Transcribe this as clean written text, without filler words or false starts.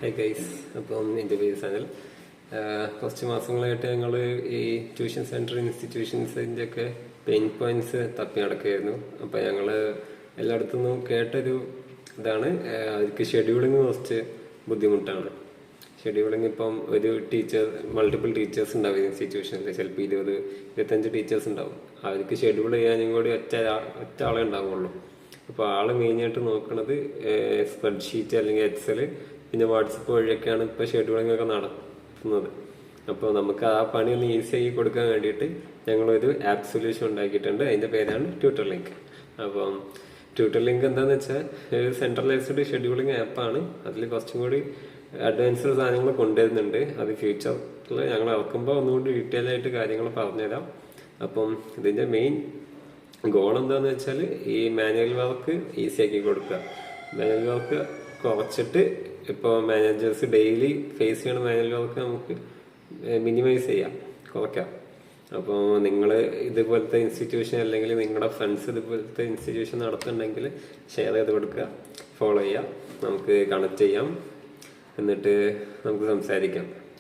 High guys, അപ്പം എൻ്റെ പേര് സനൽ. കുറച്ച് മാസങ്ങളായിട്ട് ഞങ്ങൾ ഈ ട്യൂഷൻ സെൻറ്റർ ഇൻസ്റ്റിറ്റ്യൂഷൻസിൻ്റെ ഒക്കെ പെയിൻ പോയിന്റ്സ് തപ്പി നടക്കുകയായിരുന്നു. അപ്പം ഞങ്ങൾ എല്ലായിടത്തു നിന്നും കേട്ടൊരു ഇതാണ്, അവർക്ക് ഷെഡ്യൂളിങ് കുറച്ച് ബുദ്ധിമുട്ടാണ്. ഷെഡ്യൂളിങ് ഇപ്പം ഒരു ടീച്ചർ, മൾട്ടിപ്പിൾ ടീച്ചേഴ്സ് ഉണ്ടാവും ഇൻസ്റ്റിറ്റ്യൂഷനിൽ, ചിലപ്പോൾ 20-25 ടീച്ചേഴ്സ് ഉണ്ടാവും. അവർക്ക് ഷെഡ്യൂൾ ചെയ്യാനും കൂടി ഒറ്റ ആളെ ഉണ്ടാവുള്ളൂ. അപ്പോൾ ആള് മെയിനായിട്ട് നോക്കുന്നത് സ്പ്രെഡ്ഷീറ്റ് അല്ലെങ്കിൽ എക്സൽ, പിന്നെ വാട്സപ്പ് വഴിയൊക്കെയാണ് ഇപ്പോൾ ഷെഡ്യൂളിംഗ് ഒക്കെ നടത്തുന്നത്. അപ്പോൾ നമുക്ക് ആ പണി ഒന്ന് ഈസി ആക്കി കൊടുക്കാൻ വേണ്ടിയിട്ട് ഞങ്ങളൊരു ആപ്പ് സൊല്യൂഷൻ ഉണ്ടാക്കിയിട്ടുണ്ട്. അതിൻ്റെ പേരാണ് ട്യൂട്ടർ ലിങ്ക്. അപ്പം ട്യൂട്ടർ ലിങ്ക് എന്താണെന്ന് വെച്ചാൽ സെൻട്രലൈസ്ഡ് ഷെഡ്യൂളിംഗ് ആപ്പാണ്. അതിൽ കുറച്ചും കൂടി അഡ്വാൻസ്ഡ് സാധനങ്ങൾ കൊണ്ടുവരുന്നുണ്ട്. അത് ഫ്യൂച്ചറിൽ ഞങ്ങൾ ഇറക്കുമ്പോൾ ഒന്നുകൂടി ഡീറ്റെയിൽ ആയിട്ട് കാര്യങ്ങൾ പറഞ്ഞുതരാം. അപ്പം ഇതിൻ്റെ മെയിൻ ഗോൾ എന്താണെന്ന് വെച്ചാൽ ഈ മാനുവൽ വർക്ക് ഈസി ആക്കി കൊടുക്കുക. മാനുവൽ വർക്ക് കുറച്ചിട്ട് ഇപ്പോൾ മാനേജേഴ്സ് ഡെയിലി ഫേസ് ചെയ്യുന്ന മാനുവൽ വർക്ക് നമുക്ക് മിനിമൈസ് ചെയ്യാം, കുറയ്ക്കാം. അപ്പോൾ നിങ്ങൾ ഇതുപോലത്തെ ഇൻസ്റ്റിറ്റ്യൂഷൻ അല്ലെങ്കിൽ നിങ്ങളുടെ ഫ്രണ്ട്സ് ഇതുപോലത്തെ ഇൻസ്റ്റിറ്റ്യൂഷൻ നടത്തുന്നുണ്ടെങ്കിൽ ഷെയർ ചെയ്ത് കൊടുക്കുക, ഫോളോ ചെയ്യാം, നമുക്ക് കണക്ട് ചെയ്യാം, എന്നിട്ട് നമുക്ക് സംസാരിക്കാം.